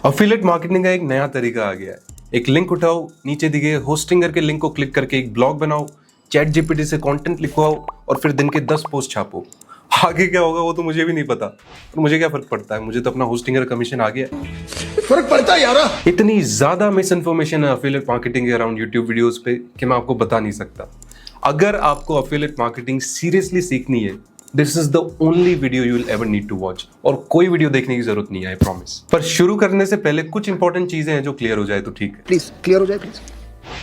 Affiliate marketing का एक नया तरीका आ गया है। एक लिंक उठाओ, नीचे दिए गए होस्टिंगर के लिंक को क्लिक करके एक ब्लॉग बनाओ, चैट जीपीटी से कंटेंट लिखवाओ और फिर दिन के 10 पोस्ट छापो। आगे क्या होगा वो तो मुझे भी नहीं पता, पर मुझे क्या फर्क पड़ता है, मुझे तो अपना होस्टिंगर कमीशन आ गया। फर्क पड़ता है यार। इतनी ज्यादा मिस इन्फॉर्मेशन है अफिलिएट मार्केटिंग के अराउंड यूट्यूब वीडियोस पे कि मैं आपको बता नहीं सकता। अगर आपको अफिलिएट मार्केटिंग सीरियसली सीखनी है, this is the only video you will ever need to watch. और कोई वीडियो देखने की जरूरत नहीं है, आई प्रॉमिस। पर शुरू करने से पहले कुछ इंपॉर्टेंट चीजें हैं जो क्लियर हो जाए तो ठीक है। प्लीज क्लियर हो जाए प्लीज।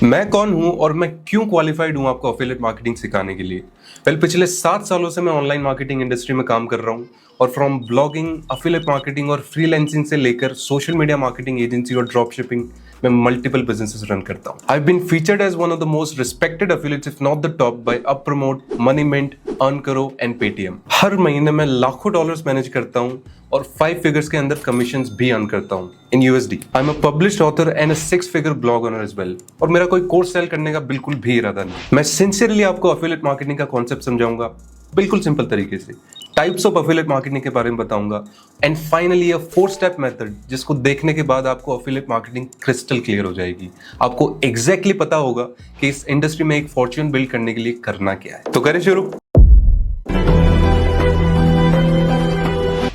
मैं कौन हूं और मैं क्यों क्वालिफाइड हूं आपको अफिलिएट मार्केटिंग सिखाने के लिए। पिछले 7 सालों से मैं ऑनलाइन मार्केटिंग इंडस्ट्री में काम कर रहा हूं और फ्रॉम ब्लॉगिंग, अफिलिएट मार्केटिंग और फ्रीलांसिंग से लेकर सोशल मीडिया मार्केटिंग एजेंसी और ड्रॉप शिपिंग में मल्टीपल बिजनेसेस रन करता हूं। I been featured as one of the most respected affiliates if not the top by UpPromote, money mint, earn करो and Paytm. हर महीने मैं लाखों डॉलर्स मैनेज करता हूं और 5 फिगर्स के अंदर कमीशंस भी अर्न करता हूं in USD. I am a published author and a 6 figure blog owner as well. और मेरा कोई कोर्स सेल करने का बिल्कुल भी इरादा नहीं। मैं सिंसियरली आपको अफिलिएट मार्केटिंग का कॉन्सेप्ट समझाऊंगा बिल्कुल सिंपल तरीके से। टाइप्स ऑफ अफिलिएट मार्केटिंग के बारे में बताऊंगा and finally a 4 step method जिसको देखने के बाद आपको अफिलिएट मार्केटिंग क्रिस्टल क्लियर हो जाएगी। आपको एग्जैक्टली पता होगा कि इस इंडस्ट्री में एक फॉर्च्यून बिल्ड करने के लिए करना क्या है। तो करें शुरू।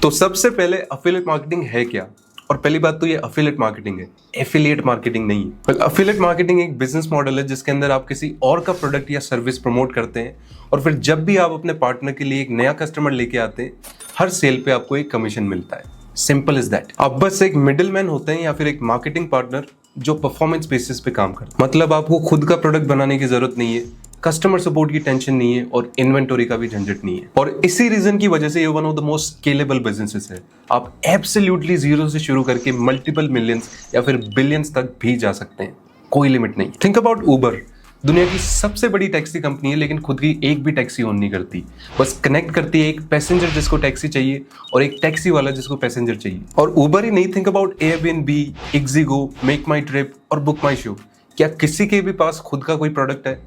तो सबसे पहले अफिलिएट मार्केटिंग है क्या? और पहली बात तो ये अफिलिएट मार्केटिंग है, एफिलिएट मार्केटिंग नहीं है। अफिलिएट मार्केटिंग एक बिजनेस मॉडल है जिसके अंदर आप किसी और का प्रोडक्ट या सर्विस प्रमोट करते हैं और फिर जब भी आप अपने पार्टनर के लिए एक नया कस्टमर लेके आते हैं, हर सेल पे आपको एक कमीशन मिलता है। Simple is that. आप बस एक मिडिल मैन होते हैं या फिर एक मार्केटिंग पार्टनर जो परफॉर्मेंस बेसिस पे काम करता है। मतलब आपको खुद का प्रोडक्ट बनाने की जरूरत नहीं है, कस्टमर सपोर्ट की टेंशन नहीं है और इन्वेंटरी का भी झंझट नहीं है। और इसी रीजन की वजह से ये one of the most scalable businesses है। आप एब्सोल्युटली जीरो से शुरू करके मल्टीपल मिलियंस या फिर बिलियंस तक भी जा सकते हैं, कोई लिमिट नहीं। थिंक अबाउट उबर। दुनिया की सबसे बड़ी टैक्सी कंपनी है लेकिन खुद की एक भी टैक्सी ओन नहीं करती। बस कनेक्ट करती है एक पैसेंजर जिसको टैक्सी चाहिए और एक टैक्सी वाला जिसको पैसेंजर चाहिए। और उबर ही नहीं, think about Airbnb, ixigo, make my trip और बुक माई शो। क्या किसी के भी पास खुद का कोई प्रोडक्ट है?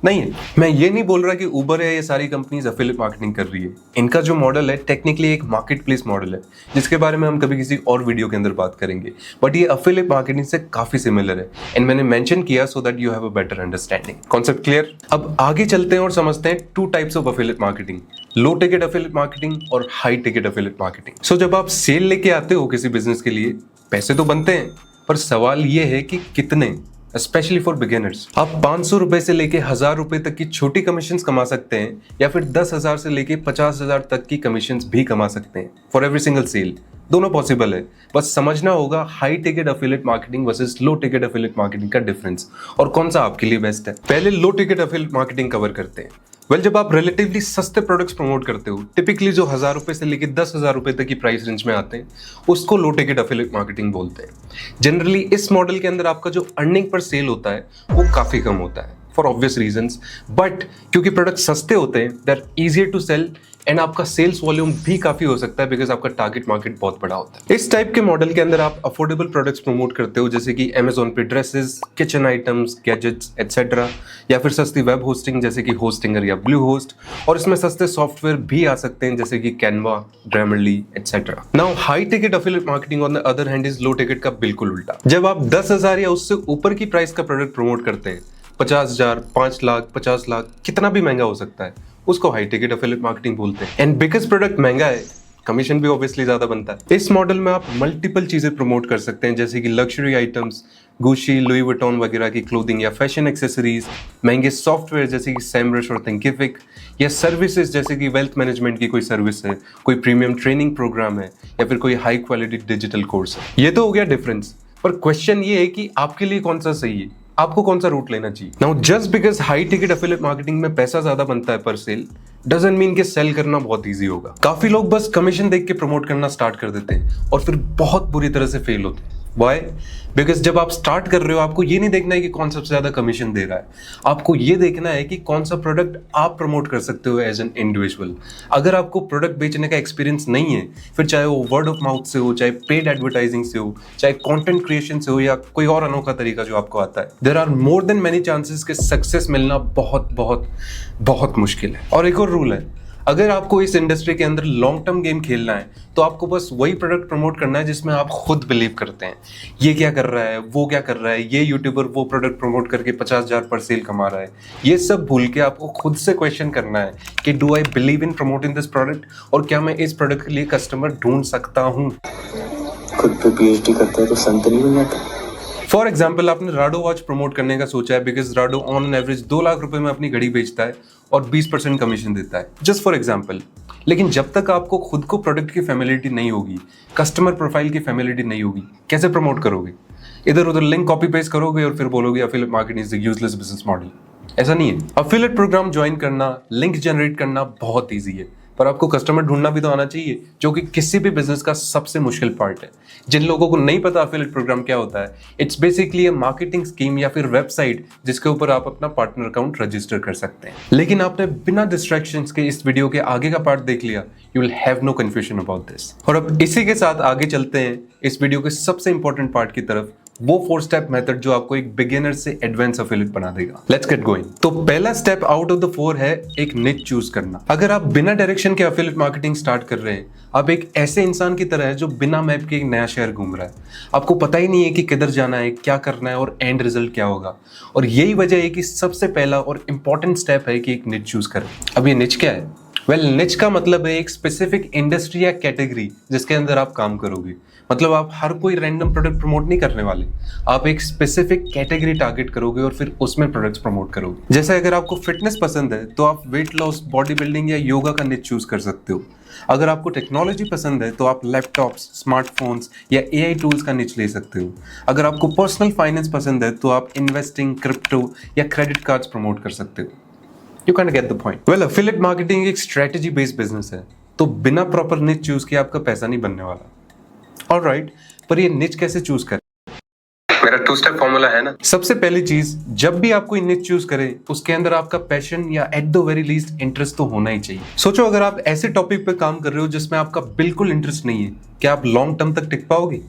नहीं है। मैं ये नहीं बोल रहा कि उबर है ये सारी कंपनीज अफिलिएट मार्केटिंग कर रही है। इनका जो मॉडल है टेक्निकली एक मार्केट प्लेस मॉडल है जिसके बारे में हम कभी किसी और वीडियो के अंदर बात करेंगे। बट ये अफिलिएट मार्केटिंग से काफी सिमिलर है एंड मैंने मेंशन किया so that you have a better understanding. Concept clear? अब आगे चलते हैं और समझते हैं 2 types of affiliate marketing, low ticket affiliate marketing और हाई टिकट अफिलिएट मार्केटिंग। सो जब आप सेल लेके आते हो किसी बिजनेस के लिए, पैसे तो बनते हैं, पर सवाल ये है कि कितने। Specially for beginners. आप 500 रुपए से लेके 1000 रुपए तक की छोटी कमीशंस कमा सकते हैं या फिर 10,000 से लेके 50,000 तक की कमीशंस भी कमा सकते हैं फॉर एवरी सिंगल सेल। दोनों पॉसिबल है। बस समझना होगा high ticket affiliate marketing versus low ticket affiliate marketing का डिफरेंस और कौन सा आपके लिए बेस्ट है। पहले low ticket affiliate marketing cover करते हैं। जब आप रिलेटिवली सस्ते प्रोडक्ट्स प्रमोट करते हो, टिपिकली जो 1000 रुपए से लेके 10,000 रुपए तक की प्राइस रेंज में आते हैं, उसको लो टिकट अफिलिएट मार्केटिंग बोलते हैं। जनरली इस मॉडल के अंदर आपका जो अर्निंग पर सेल होता है वो काफी कम होता है फॉर ऑब्वियस रीजंस, बट क्योंकि प्रोडक्ट सस्ते होते हैं they are easier to sell and आपका सेल्स वॉल्यूम भी काफी हो सकता है बिकॉज आपका टारगेट मार्केट बहुत बड़ा होता है। इस टाइप के मॉडल के अंदर आप अफोर्डेबल प्रोडक्ट्स प्रमोट करते हो जैसे कि Amazon पे dresses, kitchen items, gadgets etcetera, या फिर सस्ती वेब होस्टिंग जैसे कि होस्टिंगर या ब्लू होस्ट, और इसमें सस्ते सॉफ्टवेयर भी आ सकते हैं जैसे कि Canva, Grammarly etcetera. Now high ticket affiliate marketing on the other hand is low ticket का बिल्कुल उल्टा। जब आप 10,000 या उससे ऊपर की प्राइस का प्रोडक्ट प्रमोट करते हैं, 50,000, 5 लाख, 50 लाख, कितना भी महंगा हो सकता है, उसको हाई टिकट अफिलिएट मार्केटिंग बोलते हैं। एंड बिकॉज प्रोडक्ट महंगा है, कमीशन भी ऑब्वियसली ज्यादा बनता है। इस मॉडल में आप मल्टीपल चीजें प्रमोट कर सकते हैं जैसे कि luxury items, Gucci, Louis Vuitton वगैरह की क्लोथिंग या फैशन एक्सेसरीज, महंगे सॉफ्टवेयर जैसे कि सैमरश और थिंकिफिक, या सर्विसेज जैसे कि वेल्थ मैनेजमेंट की कोई सर्विस है, कोई प्रीमियम ट्रेनिंग प्रोग्राम है या फिर कोई हाई क्वालिटी डिजिटल कोर्स है। ये तो हो गया डिफरेंस, पर क्वेश्चन ये है कि आपके लिए कौन सा सही है, आपको कौन सा रूट लेना चाहिए। Now just because high ticket affiliate marketing में पैसा ज्यादा बनता है पर सेल डजंट मीन कि सेल करना बहुत इजी होगा। काफी लोग बस कमीशन देख के प्रमोट करना स्टार्ट कर देते हैं और फिर बहुत बुरी तरह से फेल होते हैं। वाई? बिकॉज जब आप स्टार्ट कर रहे हो आपको ये नहीं देखना है कि कौन सबसे ज्यादा कमीशन दे रहा है, आपको ये देखना है कि कौन सा प्रोडक्ट आप प्रमोट कर सकते हो एज एन इंडिविजुअल। अगर आपको प्रोडक्ट बेचने का एक्सपीरियंस नहीं है, फिर चाहे वो वर्ड ऑफ माउथ से हो, चाहे पेड एडवर्टाइजिंग से हो, चाहे कंटेंट क्रिएशन से हो या कोई और अनोखा तरीका जो आपको आता है, there are more than many chances कि सक्सेस मिलना बहुत बहुत बहुत मुश्किल है। और एक और रूल है, अगर आपको इस इंडस्ट्री के अंदर लॉन्ग टर्म गेम खेलना है तो आपको बस वही प्रोडक्ट प्रमोट करना है जिसमें आप खुद बिलीव करते हैं। ये क्या कर रहा है, वो क्या कर रहा है, ये यूट्यूबर वो प्रोडक्ट प्रमोट करके 50,000 पर सेल कमा रहा है, ये सब भूल के आपको खुद से क्वेश्चन करना है कि do I believe in promoting this product, और क्या मैं इस प्रोडक्ट के लिए कस्टमर ढूंढ सकता हूँ। खुद पे पीएचडी करता है तो संत नहीं बन जाता। फॉर एग्जाम्पल, आपने राडो वॉच प्रमोट करने का सोचा है because Rado on an average 2 lakh रुपए में अपनी घड़ी बेचता है और 20% कमीशन देता है, जस्ट फॉर एग्जाम्पल। लेकिन जब तक आपको खुद को प्रोडक्ट की फैमिलिटी नहीं होगी, कस्टमर प्रोफाइल की फैमिलिटी नहीं होगी, कैसे प्रमोट करोगे? इधर उधर लिंक कॉपी पेस्ट करोगे और फिर बोलोगे affiliate marketing is the useless business model. ऐसा नहीं है। अफिलिएट प्रोग्राम ज्वाइन करना, लिंक जनरेट करना बहुत ईजी है, पर आपको कस्टमर ढूंढना भी तो आना चाहिए, जो कि किसी भी बिजनेस का सबसे मुश्किल पार्ट है। जिन लोगों को नहीं पता अफिलिएट प्रोग्राम क्या होता है, it's basically A marketing scheme या फिर वेबसाइट जिसके ऊपर आप अपना पार्टनर अकाउंट रजिस्टर कर सकते हैं। लेकिन आपने बिना डिस्ट्रैक्शंस के इस वीडियो के आगे का पार्ट देख लिया, you will have no confusion about this. और अब इसी के साथ आगे चलते हैं इस वीडियो के सबसे इंपॉर्टेंट पार्ट की तरफ, वो 4 स्टेप मेथड जो आपको एक बिगिनर से एडवांस अफिलिएट बना देगा। Let's get going. तो पहला स्टेप आउट ऑफ द 4 है एक निच चूज करना। अगर आप बिना डायरेक्शन के अफिलिएट मार्केटिंग स्टार्ट कर रहे हैं, आप एक ऐसे इंसान की तरह है जो बिना मैप के एक नया शहर घूम रहा है। आपको पता ही नहीं है कि किधर जाना है, क्या करना है और एंड रिजल्ट क्या होगा। और यही वजह है कि सबसे पहला और इंपॉर्टेंट स्टेप है कि एक निच चूज करें। अब ये निच क्या है? वेल, निच का मतलब है एक स्पेसिफिक इंडस्ट्री या कैटेगरी जिसके अंदर आप काम करोगे। मतलब आप हर कोई रैंडम प्रोडक्ट प्रमोट नहीं करने वाले, आप एक स्पेसिफिक कैटेगरी टारगेट करोगे और फिर उसमें प्रोडक्ट्स प्रमोट करोगे। जैसे अगर आपको फिटनेस पसंद है तो आप वेट लॉस, बॉडी बिल्डिंग या योगा का निच चूज कर सकते हो। अगर आपको टेक्नोलॉजी पसंद है तो आप लैपटॉप्स, स्मार्टफोन्स या एआई टूल्स का निच ले सकते हो। अगर आपको पर्सनल फाइनेंस पसंद है तो आप इन्वेस्टिंग, क्रिप्टो या क्रेडिट कार्ड्स प्रमोट कर सकते हो। You can get the point. Well, affiliate marketing एक स्ट्रेटेजी बेस्ड बिजनेस है, तो बिना प्रॉपर निच चूज किए आपका पैसा नहीं बनने वाला। ऑलराइट, पर ये निच कैसे चूज करें? मेरा 2 स्टेप फॉर्मूला है ना। सबसे पहली चीज, जब भी आप कोई निच चूज करें उसके अंदर आपका पैशन या at the very least interest तो होना ही चाहिए। सोचो, अगर आप ऐसे टॉपिक पे काम कर रहे हो जिसमें आपका बिल्कुल इंटरेस्ट नहीं है, क्या आप लॉन्ग टर्म तक टिक पाओगे?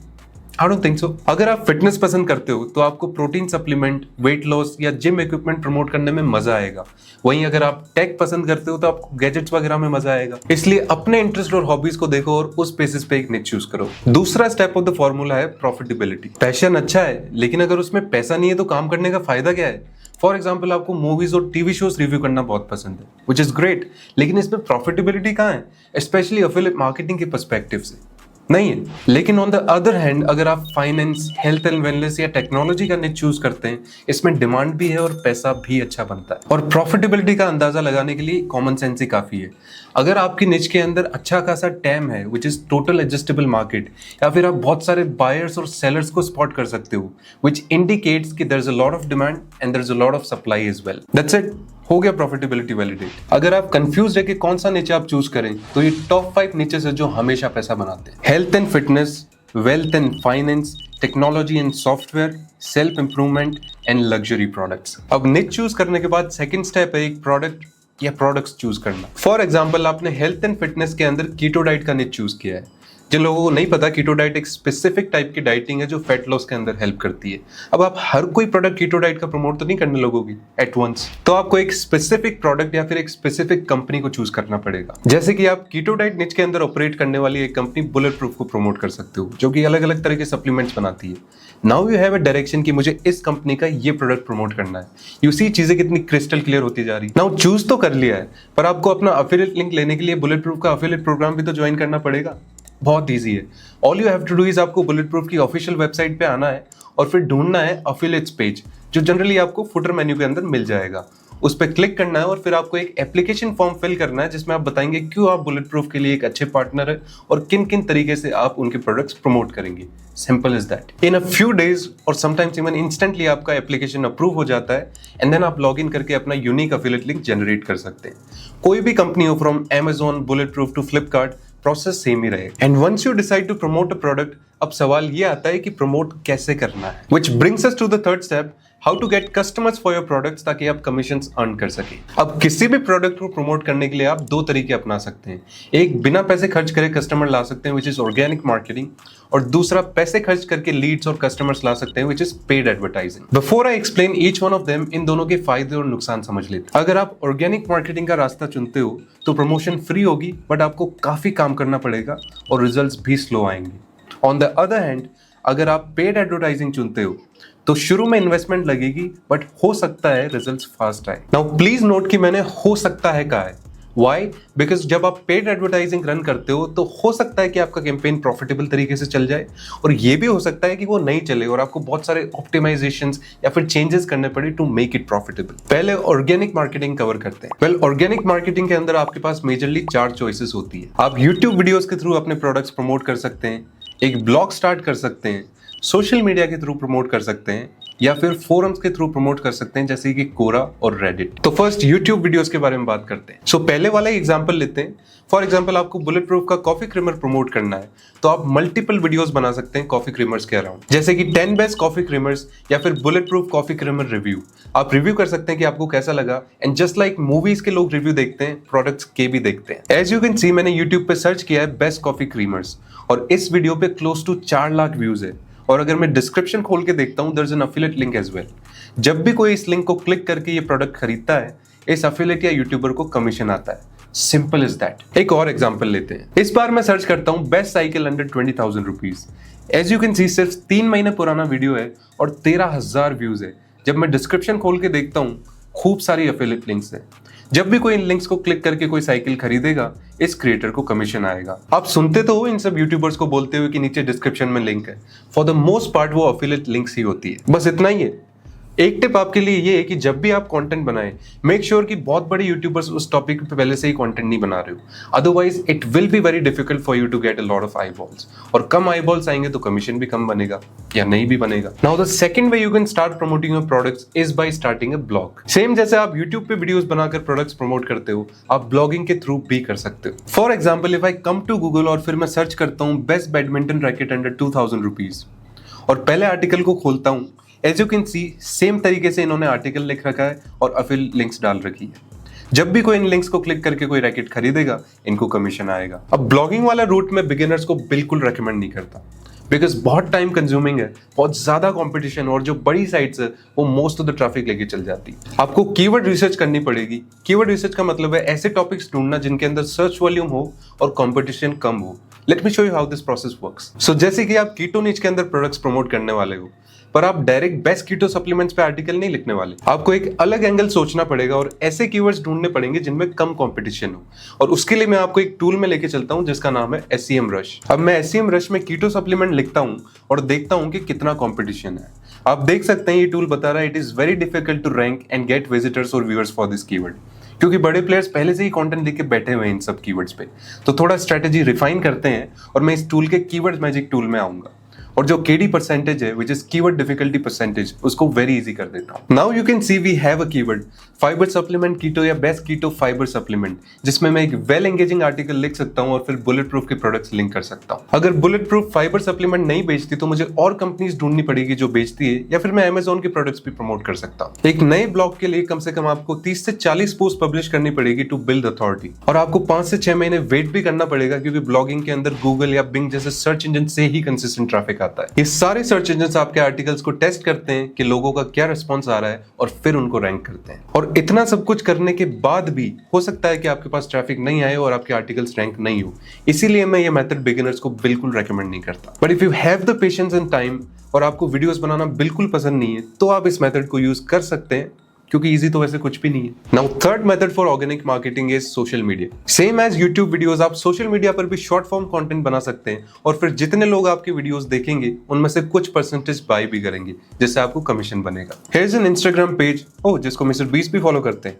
आई डोंट थिंक सो। अगर आप फिटनेस पसंद करते हो तो आपको प्रोटीन सप्लीमेंट, वेट लॉस या जिम इक्विपमेंट प्रमोट करने में मजा आएगा। वहीं अगर आप टेक पसंद करते हो तो आपको गैजेट्स वगैरह में मजा आएगा। इसलिए अपने इंटरेस्ट और हॉबीज को देखो और उस बेसिस पे एक निच चूज करो। दूसरा स्टेप ऑफ द फॉर्मूला है प्रॉफिटेबिलिटी। पैशन अच्छा है, लेकिन अगर उसमें पैसा नहीं है तो काम करने का फायदा क्या है? फॉर एग्जाम्पल, आपको मूवीज और टीवी शोज रिव्यू करना बहुत पसंद है, विच इज ग्रेट, लेकिन इसमें प्रॉफिटेबिलिटी कहाँ है? स्पेशली अफिलिएट मार्केटिंग के पर्सपेक्टिव से नहीं है। लेकिन ऑन द अदर हैंड, अगर आप फाइनेंस, हेल्थ एंड वेलनेस या टेक्नोलॉजी का निच चूज करते हैं, इसमें डिमांड भी है और पैसा भी अच्छा बनता है। और प्रॉफिटेबिलिटी का अंदाजा लगाने के लिए कॉमन सेंस ही काफी है। अगर आपकी निच के अंदर अच्छा खासा टैम है, which is total adjustable market, या फिर आप बहुत सारे बायर्स और सेलर्स को स्पॉट कर सकते हो, विच इंडिकेट्स कि there is a lot of demand and there is a lot of supply as well. That's it, हो गया प्रॉफिटेबिलिटी वैलिडेट। अगर आप कंफ्यूज है कि कौन सा निच आप चूज करें, तो ये टॉप 5 निचेस है जो हमेशा पैसा बनाते हैं। Health and fitness, wealth and finance, technology and software, self improvement and luxury products. अब निच चूज करने के बाद सेकंड स्टेप है एक प्रोडक्ट या प्रोडक्ट्स चूज करना। फॉर एग्जांपल, आपने हेल्थ एंड फिटनेस के अंदर कीटो डाइट का निच चूज किया है। जिन लोगों को नहीं पता, कीटो डाइट एक स्पेसिफिक टाइप की डाइटिंग है जो फैट लॉस के अंदर हेल्प करती है। अब आप हर कोई प्रोडक्ट कीटो डाइट का प्रमोट तो नहीं करने लगोगे एट वंस, तो आपको एक स्पेसिफिक प्रोडक्ट या फिर एक स्पेसिफिक कंपनी को चूज करना पड़ेगा। जैसे कि आप कीटो डाइट निच के अंदर ऑपरेट करने वाली एक कंपनी बुलेट प्रूफ को प्रमोट कर सकते हो, जो कि अलग अलग तरह के सप्लीमेंट्स बनाती है। Now you have a direction कि मुझे इस कंपनी का ये प्रोडक्ट प्रमोट करना है। यू सी, चीजें कितनी क्रिस्टल क्लियर होती जा रही है। नाउ चूज तो कर लिया है, पर आपको अपना अफिलिएट लिंक लेने के लिए बुलेट प्रूफ का अफिलिएट प्रोग्राम भी तो ज्वाइन करना पड़ेगा। बहुत ईजी है। All you have to do is आपको बुलेट प्रूफ की ऑफिशियल वेबसाइट पे आना है और फिर ढूंढना है अफिलिएट्स पेज, जो जनरली आपको फुटर मेन्यू के अंदर मिल जाएगा। उस पर क्लिक करना है और फिर आपको एक एप्लीकेशन फॉर्म फिल करना है जिसमें आप बताएंगे क्यों आप बुलेट प्रूफ के लिए एक अच्छे पार्टनर है और किन किन तरीके से आप उनके प्रोडक्ट्स प्रमोट करेंगे। Simple is that. In a few days और समटाइम्स इवन इंस्टेंटली आपका एप्लीकेशन अप्रूव हो जाता है एंड देन आप लॉग इन करके अपना यूनिक अफिलिएट लिंक जनरेट कर सकते हैं। कोई भी कंपनी हो, from Amazon, bullet proof to Flipkart, process same ही रहे। And once you decide to promote a product, अब सवाल ये आता है कि प्रमोट कैसे करना है। Which brings us to the third step, how to get customers for your products, ताकि आप कमीशंस अर्न कर सके। अब किसी भी प्रोडक्ट को प्रमोट करने के लिए आप दो तरीके अपना सकते हैं। एक, बिना पैसे खर्च करे कस्टमर ला सकते हैं, विच इज ऑर्गेनिक मार्केटिंग, और दूसरा, पैसे खर्च करके लीड्स और कस्टमर्स ला सकते हैं, which is paid advertising. Before I explain each one of them, इन दोनों के फायदे और नुकसान समझ लेते हैं। अगर आप ऑर्गेनिक मार्केटिंग का रास्ता चुनते हो तो प्रमोशन फ्री होगी, बट आपको काफी काम करना पड़ेगा और रिजल्ट्स भी स्लो आएंगे। ऑन द अदर हैंड, अगर आप पेड एडवर्टाइजिंग चुनते हो तो शुरू में इन्वेस्टमेंट लगेगी, बट हो सकता है रिजल्ट्स फास्ट आए। नाउ प्लीज नोट कि मैंने हो सकता है कहा है। वाई? बिकॉज जब आप पेड एडवर्टाइजिंग रन करते हो तो हो सकता है कि आपका कैंपेन प्रॉफिटेबल तरीके से चल जाए, और ये भी हो सकता है कि वो नहीं चले और आपको बहुत सारे ऑप्टिमाइजेशंस या फिर चेंजेस करने पड़े टू मेक इट प्रॉफिटेबल। पहले ऑर्गेनिक मार्केटिंग कवर करते हैं। वेल, ऑर्गेनिक मार्केटिंग के अंदर आपके पास मेजरली 4 चॉइसेस होती है। आप यूट्यूब वीडियोस के थ्रू अपने प्रोडक्ट्स प्रमोट कर सकते हैं, एक ब्लॉग स्टार्ट कर सकते हैं, सोशल मीडिया के थ्रू प्रमोट कर सकते हैं, या फिर फोरम्स के थ्रू प्रमोट कर सकते हैं जैसे कि कोरा और रेडिट। तो फर्स्ट यूट्यूब वीडियोस के बारे में बात करते हैं। सो पहले वाला एग्जांपल लेते हैं। फॉर एग्जांपल, आपको बुलेट प्रूफ का कॉफी क्रीमर प्रमोट करना है तो आप मल्टीपल वीडियोस बना सकते हैं कॉफी क्रीमर्स के अराउंड, जैसे कि 10 बेस्ट कॉफी क्रीमर्स या फिर bullet proof coffee creamer review. आप रिव्यू कर सकते हैं कि आपको कैसा लगा, एंड जस्ट लाइक मूवीज के लोग रिव्यू देखते हैं, प्रोडक्ट्स के भी देखते हैं। एज यू कैन सी, मैंने यूट्यूब पे सर्च किया है बेस्ट कॉफी क्रीमर्स, और इस वीडियो पे क्लोज टू 4 लाख व्यूज है। और अगर मैं डिस्क्रिप्शन खोल के देखता हूं, there is an affiliate link as well. जब भी कोई इस लिंक को क्लिक करके ये प्रोडक्ट खरीदता है, इस एफिलिएट या यूट्यूबर को कमीशन आता है। Simple is that. एक और एग्जांपल लेते हैं। इस बार मैं सर्च करता हूं best cycle under 20,000 rupees. As you can see, सिर्फ 3 महीने पुराना वीडियो है और 13,000 व्यूज है। जब मैं डिस्क्रिप्शन खोल के देखता हूं, खूब सारी एफिलिएट लिंक्स है। जब भी कोई इन लिंक्स को क्लिक करके कोई साइकिल खरीदेगा, इस क्रिएटर को कमीशन आएगा। आप सुनते तो हो इन सब यूट्यूबर्स को बोलते हुए कि नीचे डिस्क्रिप्शन में लिंक है। फॉर द मोस्ट पार्ट वो एफिलिएट लिंक्स ही होती है। बस इतना ही है। एक टिप आपके लिए ये है कि जब भी आप कंटेंट बनाएं, मेक श्योर कि बहुत बड़े यूट्यूबर्स उस टॉपिक पे पहले से ही कंटेंट नहीं बना रहे हो। Otherwise it will be very difficult for you to get a lot of eyeballs, और कम आईबॉल्स आएंगे तो कमीशन भी कम बनेगा या नहीं भी बनेगा। Now the second way you can start promoting your products is by starting a blog. Same जैसे आप यूट्यूब पे वीडियोस बनाकर प्रोडक्ट्स प्रमोट करते हो, आप ब्लॉगिंग के थ्रू भी कर सकते हो। For example, if I come to Google और फिर मैं सर्च करता हूँ best badminton racket under 2,000 rupees, और पहले आर्टिकल को खोलता हूँ, as you can see same तरीके से इन्होंने आर्टिकल लिख रखा है और अफिल लिंक्स डाल रखी है। जब भी कोई इन लिंक्स को क्लिक करके कोई रैकेट खरीदेगा, इनको कमीशन आएगा। अब ब्लॉगिंग वाला रूट में बिगिनर्स को बिल्कुल रेकमेंड नहीं करता, बिकॉज बहुत टाइम कंज्यूमिंग है, बहुत ज्यादा कंपटीशन, और जो बड़ी साइट्स है वो मोस्ट ऑफ द ट्रैफिक लेके चल जाती है। आपको कीवर्ड रिसर्च करनी पड़ेगी। कीवर्ड रिसर्च का मतलब है ऐसे टॉपिक्स ढूंढना जिनके अंदर सर्च वॉल्यूम हो और कंपटीशन कम हो। Let me show you how this process works. So जैसे कि आप कीटो निच के अंदर प्रोडक्ट्स प्रमोट करने वाले हो, पर आप डायरेक्ट बेस्ट कीटो सप्लीमेंट्स पे आर्टिकल नहीं लिखने वाले। आपको एक अलग एंगल सोचना पड़ेगा और ऐसे कीवर्ड्स ढूंढने पड़ेंगे जिनमें कम कंपटीशन हो, और उसके लिए मैं आपको एक टूल में लेके चलता हूं जिसका नाम है SEM रश। अब मैं SEM रश में कीटो सप्लीमेंट लिखता हूं और देखता हूं कि कितना कंपटीशन है। आप देख सकते हैं ये टूल बता रहा है it is very difficult to rank and get visitors और व्यूअर्स फॉर दिस कीवर्ड, क्योंकि बड़े प्लेयर्स पहले से ही कंटेंट लेके बैठे हुए हैं इन सब कीवर्ड्स पे। तो थोड़ा स्ट्रेटेजी रिफाइन करते हैं और मैं इस टूल के कीवर्ड मैजिक टूल में आऊंगा, और जो KD परसेंटेज है, which is keyword difficulty percentage, उसको वेरी इजी कर देता हूं। Now you can see we have a keyword fiber supplement keto या बेस्ट कीटो फाइबर सप्लीमेंट, जिसमें मैं एक वेल एंगेजिंग आर्टिकल लिख सकता हूं और फिर बुलेट प्रूफ के प्रोडक्ट्स लिंक कर सकता हूं। अगर बुलेट प्रूफ फाइबर सप्लीमेंट नहीं बेचती तो मुझे और कंपनीज ढूंढनी पड़ेगी जो बेचती है, या फिर मैं Amazon के प्रोडक्ट्स भी प्रमोट कर सकता हूं। एक नए ब्लॉग के लिए कम से कम आपको 30 से 40 पोस्ट पब्लिश करनी पड़ेगी टू बिल्ड अथॉरिटी, और आपको 5 से 6 महीने वेट भी करना पड़ेगा, क्योंकि ब्लॉगिंग के अंदर गूगल या बिंग जैसे सर्च इंजन से ही कंसिस्टेंट ट्रैफिक आता है। ये सारे सर्च इंजन आपके आर्टिकल्स को टेस्ट करते हैं कि लोगों का क्या रिस्पॉन्स आ रहा है, और फिर उनको रैंक करते हैं। और इतना सब कुछ करने के बाद भी हो सकता है कि आपके पास ट्रैफिक नहीं आए और आपके आर्टिकल्स रैंक नहीं हो। इसीलिए मैं ये मेथड बिगिनर्स को बिल्कुल रेकमेंड नहीं करता। But if you have the patience and time और आपको वीडियोस बनाना बिल्कुल पसंद नहीं है, तो आप इस मेथड को यूज कर सकते हैं, क्योंकि इजी तो वैसे कुछ भी नहीं है। Now third method for organic marketing is social media. Same as YouTube videos, आप सोशल मीडिया पर भी शॉर्ट फॉर्म कंटेंट बना सकते हैं, और फिर जितने लोग आपके वीडियोस देखेंगे उनमें से कुछ परसेंटेज बाय भी करेंगे, जिससे आपको कमीशन बनेगा। Here is an Instagram page, जिसको मिस्टर बीस्ट भी फॉलो करते हैं।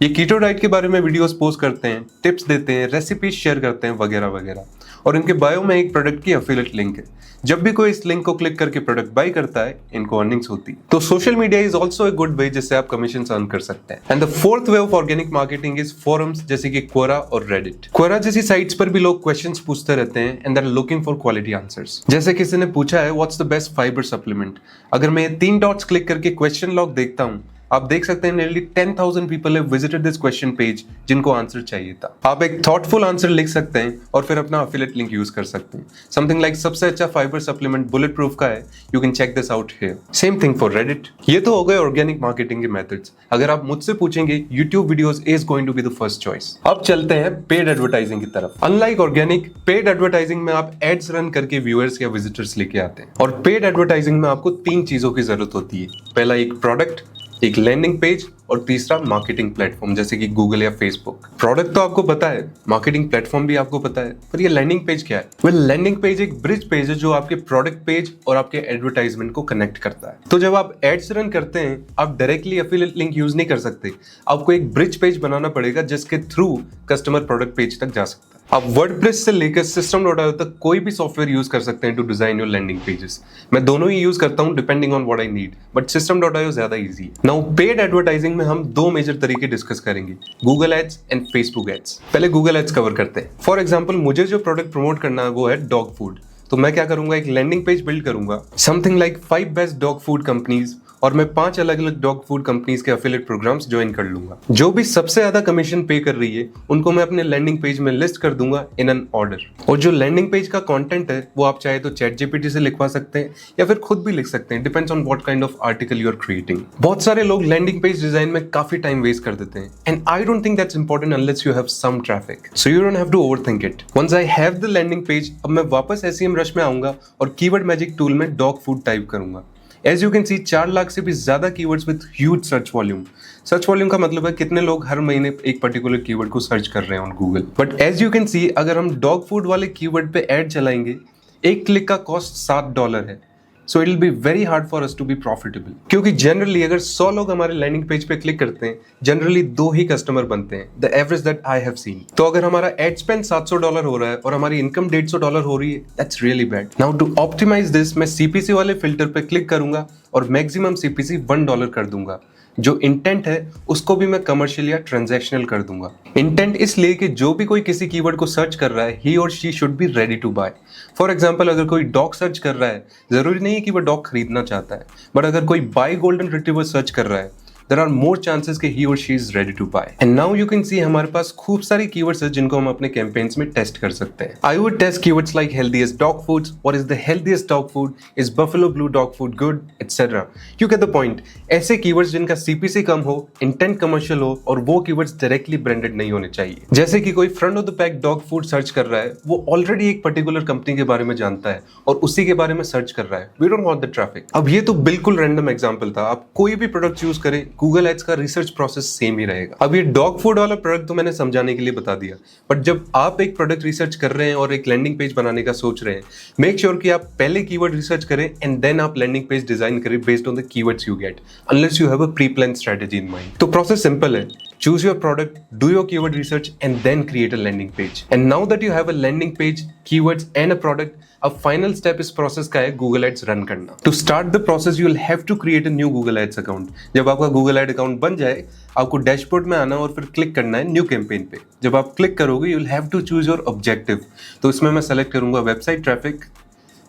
ये कीटो डाइट के बारे में वीडियोस पोस्ट करते हैं, टिप्स देते हैं, रेसिपीज शेयर करते हैं, वगैरह वगैरह। और इनके बायो में एक प्रोडक्ट की एफिलिएट लिंक है, जब भी कोई इस लिंक को क्लिक करके प्रोडक्ट बाय करता है, इनको अर्निंग्स होती है। तो social media is also a good way जिससे आप कमीशन अर्न कर सकते हैं। And the fourth way of organic marketing is forums, जैसे कि क्वोरा और रेडिट। क्वोरा जैसी साइट्स पर भी लोग क्वेश्चंस पूछते रहते हैं and they are looking for quality answers. जैसे किसी ने पूछा है what's the best fibre supplement. अगर मैं 3 डॉट्स क्लिक करके क्वेश्चन लॉग देखता हूं, आप देख सकते हैं nearly 10,000 people have visited this question page जिनको आंसर चाहिए था। आप एक थॉटफुल आंसर लिख सकते हैं और फिर अपना अफिलिएट लिंक यूज कर सकते हैं। समथिंग लाइक सबसे अच्छा फाइबर सप्लीमेंट बुलेट प्रूफ का है, you can check this out here. Same thing for Reddit. ये तो हो गए ऑर्गेनिक मार्केटिंग के मेथड्स। अगर आप मुझसे पूछेंगे, YouTube videos is going to be the first choice. अब चलते हैं पेड एडवर्टाइजिंग की तरफ। अनलाइक ऑर्गेनिक, पेड एडवर्टाइजिंग में आप एड्स रन करके व्यूअर्स या विजिटर्स लेके आते हैं। और पेड एडवर्टाइजिंग में आपको 3 चीजों की जरूरत होती है। पहला एक प्रोडक्ट, एक लैंडिंग पेज और तीसरा मार्केटिंग प्लेटफॉर्म जैसे कि गूगल या फेसबुक। प्रोडक्ट तो आपको पता है, मार्केटिंग प्लेटफॉर्म भी आपको पता है, पर ये लैंडिंग पेज क्या है? वेल, लैंडिंग पेज एक ब्रिज पेज है जो आपके प्रोडक्ट पेज और आपके एडवर्टाइजमेंट को कनेक्ट करता है। तो जब आप एड्स रन करते हैं, आप डायरेक्टली एफिलिएट लिंक यूज नहीं कर सकते। आपको एक ब्रिज पेज बनाना पड़ेगा जिसके थ्रू कस्टमर प्रोडक्ट पेज तक जा सकता है। आप वर्डप्रेस से लेकर system.io तक कोई भी सॉफ्टवेयर यूज कर सकते हैं to design your landing pages. मैं दोनों ही यूज करता हूं depending on what I need, but system.io ज्यादा इजी है। नाउ पेड एडवर्टाइजिंग में हम 2 मेजर तरीके डिस्कस करेंगे, Google ads and Facebook ads. पहले गूगल एड्स कवर करते हैं। फॉर एग्जांपल, मुझे जो प्रोडक्ट प्रमोट करना है वो है डॉग फूड। तो मैं क्या करूंगा, एक लैंडिंग पेज बिल्ड करूंगा, something like 5 best dog food companies, और मैं 5 अलग अलग डॉग फूड कंपनीज के एफिलिएट प्रोग्राम्स ज्वाइन कर लूंगा। जो भी सबसे ज्यादा कमीशन पे कर रही है उनको मैं अपने लैंडिंग पेज में लिस्ट कर दूंगा इन एन ऑर्डर। और जो लैंडिंग पेज का कंटेंट है वो आप चाहे तो चैट जीपीटी से लिखवा सकते हैं या फिर खुद भी लिख सकते हैं, depends on what kind of article you are creating. बहुत सारे लोग लैंडिंग पेज डिजाइन में काफी टाइम वेस्ट कर देते हैं and I don't think that's important unless you have some traffic, so you don't have to overthink it. Once I have the landing page, अब मैं वापस एसईएम रश में आऊंगा और कीवर्ड मैजिक टूल में डॉग फूड टाइप करूंगा। As you can see, 4 lakh से भी ज्यादा keywords with huge search volume. Search volume का मतलब है कितने लोग हर महीने एक पर्टिकुलर कीवर्ड को सर्च कर रहे हैं on Google. But as you can see, अगर हम डॉग फूड वाले कीवर्ड पे ऐड चलाएंगे, एक क्लिक का कॉस्ट $7 है। So it will be very hard for us to be profitable, क्योंकि जनरली अगर 100 लोग हमारे लैंडिंग पेज पे क्लिक करते हैं, जनरली 2 ही कस्टमर बनते हैं, the average that I have seen. तो अगर हमारा एड स्पेंड $700 हो रहा है और हमारी इनकम $150 हो रही है, that's really bad. Now to optimise this, मैं सीपीसी वाले फिल्टर पे क्लिक करूंगा और मैक्सिमम सीपीसी $1 कर दूंगा। जो इंटेंट है उसको भी मैं कमर्शियल या ट्रांजैक्शनल कर दूंगा। इंटेंट इसलिए कि जो भी कोई किसी कीवर्ड को सर्च कर रहा है, ही और she should be ready to buy. For example, अगर कोई डॉग सर्च कर रहा है, जरूरी नहीं है कि वह डॉग खरीदना चाहता है, बट अगर कोई बाय गोल्डन रिट्रीवर सर्च कर रहा है, there are more chances कि he or she is ready to buy. And now you can see हमारे पास खूब सारी keywords हैं जिनको हम अपने campaigns में टेस्ट कर सकते हैं। I would test keywords like healthiest dog foods, what is the healthiest dog food, is buffalo blue dog food good, etc. You get the point. ऐसे keywords जिनका CPC कम हो, intent commercial हो और वो keywords directly branded नहीं होने चाहिए। जैसे कि कोई front of the pack dog food search कर रहा है, वो already एक particular company के बारे में जानता है और उसी के बारे में सर्च कर रहा है। We don't want the traffic. अब ये तो बिल्कुल random example था। आप कोई भी प्रोडक्ट यूज करें, गूगल एड्स का रिसर्च प्रोसेस सेम ही रहेगा। अब ये डॉग फूड वाला प्रोडक्ट तो मैंने समझाने के लिए बता दिया, बट जब आप एक प्रोडक्ट रिसर्च कर रहे हैं और एक लैंडिंग पेज बनाने का सोच रहे हैं, मेक श्योर कि आप पहले कीवर्ड रिसर्च करें एंड देन आप लैंडिंग पेज डिजाइन करें based on the keywords you get, unless you have a pre plan strategy in mind. तो प्रोसेस सिंपल है, choose your product, do your keyword research and then create a landing page. And now that you have a landing page, keywords and a product, अब final step इस process का है Google Ads run करना। To start the process, you will have to create a new Google Ads account. जब आपका Google Ads account बन जाए, आपको डैशबोर्ड में आना और फिर क्लिक करना है न्यू कैंपेन पे। जब आप क्लिक करोगे, you will have to choose your objective. तो इसमें मैं सेलेक्ट करूंगा वेबसाइट ट्रैफिक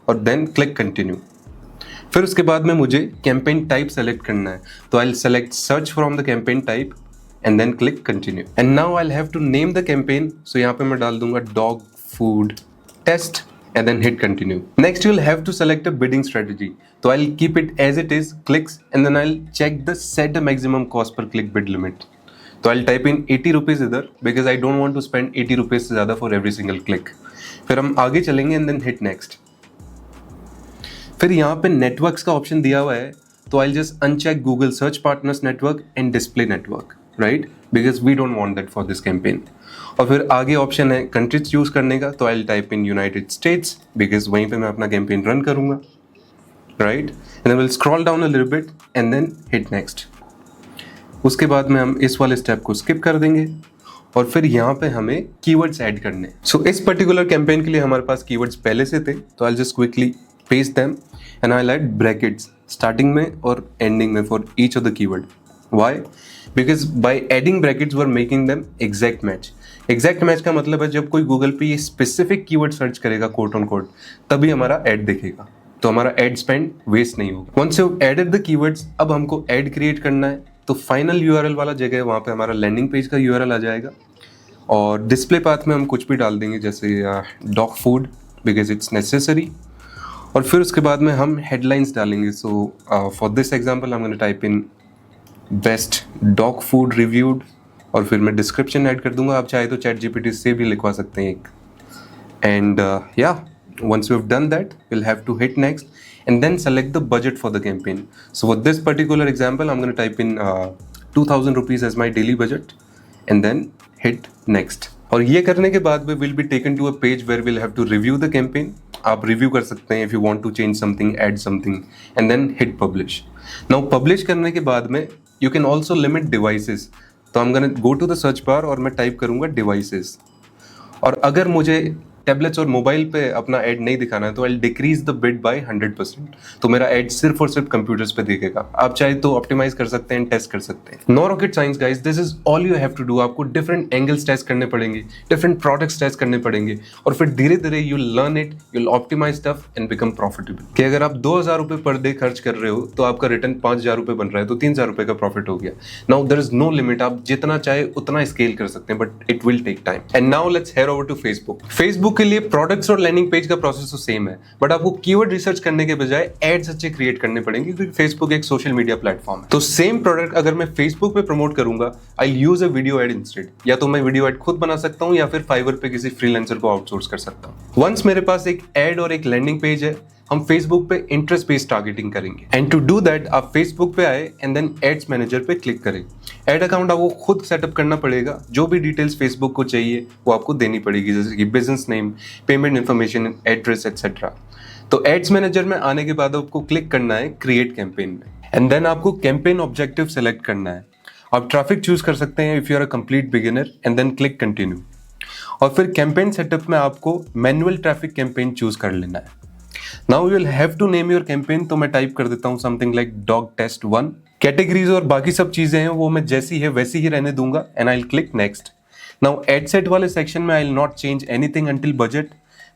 और देन क्लिक कंटिन्यू। फिर उसके बाद में मुझे कैंपेन टाइप सेलेक्ट करना है, तो I'll select search from the campaign type and then click continue. And now I'll have to name the campaign. So यहाँ पे मैं डाल दूंगा dog food test and then hit continue. Next you'll have to select a bidding strategy. So I'll keep it as it is, clicks, and then I'll check the set a maximum cost per click bid limit. So I'll type in 80 rupees इधर because I don't want to spend 80 rupees से ज़्यादा for every single click. फिर हम आगे चलेंगे and then hit next. फिर यहाँ पे networks का ऑप्शन दिया हुआ है, तो I'll just uncheck Google Search Partners Network and Display Network. Right, because we don't want that for this campaign. और फिर आगे ऑप्शन है कंट्रीज चूज करने का, तो I will type in United States because वहीं पे मैं अपना कैंपेन रन करूंगा, right, and I will scroll down a little bit and then hit next. उसके बाद में हम इस वाले स्टेप को स्किप कर देंगे और फिर यहाँ पे हमें कीवर्ड्स ऐड करने। सो इस पर्टिकुलर कैंपेन के लिए हमारे पास कीवर्ड्स पहले से थे, तो I will just quickly paste them, and I'll add brackets starting में और ending में for each of the keyword. Why? Because by adding brackets we're making them exact match. Exact match का मतलब है जब कोई गूगल पे ये स्पेसिफिक कीवर्ड सर्च करेगा कोट ऑन कोट, तभी हमारा एड दिखेगा, तो हमारा एड स्पेंड वेस्ट नहीं होगा. Once you added the keywords, अब हमको एड क्रिएट करना है, तो फाइनल यूआरएल वाला जगह है, वहाँ पे हमारा लैंडिंग पेज का यूआरएल आ जाएगा. और डिस्प्ले पाथ में हम कुछ भी डाल देंगे, जैसे dog food because it's necessary. और फिर उसके बाद में हम हेडलाइंस डालेंगे. So for this example I am gonna type in best dog food reviewed, और फिर मैं डिस्क्रिप्शन ऐड कर दूंगा. आप चाहे तो चैट जीपीटी से भी लिखवा सकते हैं एक. एंड या once we've done that, we'll have to hit next and then select the budget for the campaign. So for this particular example, I'm going to type in 2000 rupees as my daily budget and then hit next. और ये करने के बाद we will be taken to a page where we'll have to review the campaign. आप review कर सकते हैं if you want to change something, add something, and then hit publish. Now publish करने के बाद में you can also limit devices. तो I'm going to go to the search bar और मैं टाइप करूँगा devices. और अगर मुझे टैबलेट्स और मोबाइल पे अपना ऐड नहीं दिखाना है तो I decrease the bid by 100%. तो मेरा ऐड सिर्फ और सिर्फ कंप्यूटर्स पे दिखेगा. आप चाहे तो ऑप्टिमाइज कर सकते हैं, टेस्ट कर सकते हैं. No rocket science guys, this is all you have to do. आपको डिफरेंट एंगल्स टेस्ट करने पड़ेंगे, डिफरेंट प्रोडक्ट्स टेस्ट करने पड़ेंगे, और फिर धीरे धीरे you learn it, you optimize stuff and become profitable. कि अगर आप 2000 रुपए पर डे खर्च कर रहे हो तो आपका रिटर्न 5000 रुपए बन रहा है, तो 3000 रुपए का प्रॉफिट हो गया. Now there is no limit. आप जितना चाहे उतना स्केल कर सकते हैं, but it will take time. And now let's head over to Facebook. Facebook के लिए प्रोडक्ट्स और लैंडिंग पेज का प्रोसेस तो सेम है, बट आपको कीवर्ड रिसर्च करने के बजाय एड्स अच्छे क्रिएट करने पड़ेंगे, क्योंकि फेसबुक एक सोशल मीडिया प्लेटफॉर्म है. तो सेम प्रोडक्ट अगर मैं फेसबुक पे प्रमोट करूंगा, I use a video ad instead. या तो मैं वीडियो एड खुद बना सकता हूं या फिर फाइवर पे किसी फ्रीलांसर को आउटसोर्स कर सकता हूं. वंस मेरे पास एक एड और एक लैंडिंग पेज है, हम फेसबुक पे इंटरेस्ट बेस्ड टारगेटिंग करेंगे. एंड टू डू दैट आप फेसबुक पे आए एंड देन एड्स मैनेजर पे क्लिक करें. एड अकाउंट आपको खुद सेटअप करना पड़ेगा. जो भी डिटेल्स फेसबुक को चाहिए वो आपको देनी पड़ेगी, जैसे कि business name, payment information, address etcetera. तो एड्स मैनेजर में आने के बाद आपको क्लिक करना है क्रिएट कैंपेन में, एंड देन आपको कैंपेन ऑब्जेक्टिव सेलेक्ट करना है. आप ट्रैफिक चूज कर सकते हैं if you are a complete beginner, and then click continue. और फिर कैंपेन सेटअप में आपको मैनुअल ट्रैफिक कैंपेन चूज कर लेना है. Now you will have to name your campaign. तो मैं टाइप कर देता हूं something like dog test 1. Categories और बाकी सब चीजें हैं वो मैं जैसी है वैसी ही रहने दूंगा, and I will click next. Now ad set वाले सेक्शन में I will not change anything until budget.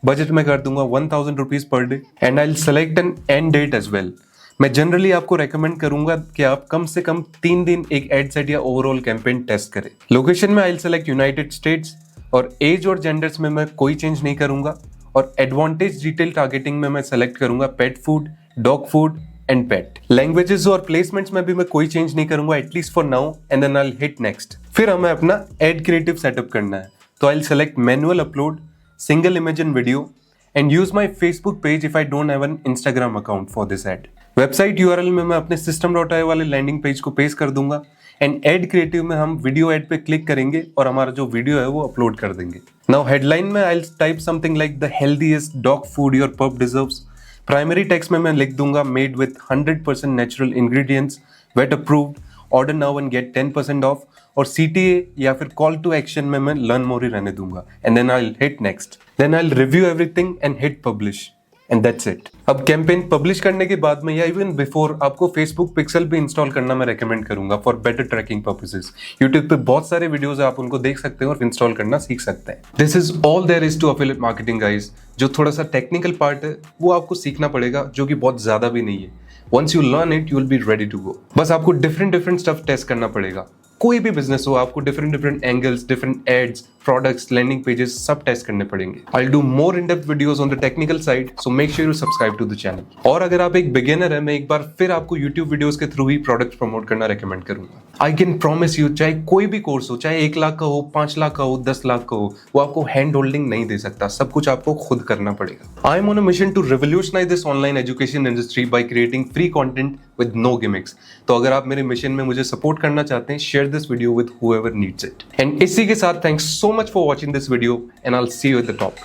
Budget में कर दूंगा 1000 rupees per day, and I will select an end date as well. मैं जनरली आपको रेकमेंड करूंगा कि आप कम से कम 3 दिन एक एड सेट या ओवरऑल कैंपेन टेस्ट करें. लोकेशन में I will select United States, और एज और जेंडर्स में मैं कोई चेंज नहीं करूंगा. और एडवांटेज डिटेल टारगेटिंग में मैं सेलेक्ट करूंगा pet food, dog food and pet. Languages और प्लेसमेंट्स में भी मैं कोई चेंज नहीं करूंगा, at least for now, and then I will hit next. फिर हमें अपना एड क्रिएटिव सेटअप करना है. तो I will select manual upload, single image and video, and use my Facebook page if I don't have an Instagram account for this ad. Website URL में मैं अपने system.ai वाले लैंडिंग पेज को paste कर दूंगा, एंड एड क्रिएटिव में हम video add पे क्लिक करेंगे और हमारा जो वीडियो है वो अपलोड कर देंगे. नाउ हेडलाइन में I will type something like the healthiest dog food your pup deserves. Primary text में मैं लिख दूंगा made with 100% natural ingredients, vet approved, order now and get 10% off. और CTA या फिर कॉल टू एक्शन में मैं लर्न मोर ही रहने दूंगा, and then I will hit next. Then I will review everything and hit publish, and that's it. अब campaign publish करने के बाद में या इवन बिफोर आपको फेसबुक पिक्सल भी इंस्टॉल करना मैं रेकमेंड करूंगा for better tracking purposes. YouTube पे बहुत सारे वीडियोस है, आप उनको देख सकते हैं और इंस्टॉल करना सीख सकते हैं. This is all there is to affiliate marketing guys. जो थोड़ा सा टेक्निकल पार्ट है वो आपको सीखना पड़ेगा, जो कि बहुत ज्यादा भी नहीं है. Once you learn it you will be ready to go. बस आपको डिफरेंट स्टफ टेस्ट करना पड़ेगा. कोई भी बिजनेस हो, आपको different angles, different ads, products, landing pages सब टेस्ट करने पड़ेंगे. I will do more in depth videos on the technical side, so make sure you subscribe to the channel. और अगर आप एक बिगिनर है, मैं एक बार फिर आपको YouTube वीडियोस के थ्रू ही प्रोडक्ट प्रमोट करना रेकमेंड करूंगा. आई कैन प्रॉमिस यू, चाहे कोई भी कोर्स हो, चाहे 1 लाख का हो, 5 लाख का हो, 10 लाख का हो, वो आपको हैंड होल्डिंग नहीं दे सकता. सब कुछ आपको खुद करना पड़ेगा. I am on a mission to revolutionize this online education industry by creating free content with no gimmicks. तो अगर आप मेरे मिशन में मुझे सपोर्ट करना चाहते हैं, share this video with whoever needs it. And इसी के साथ thanks so much for watching this video, and I'll see you at the top.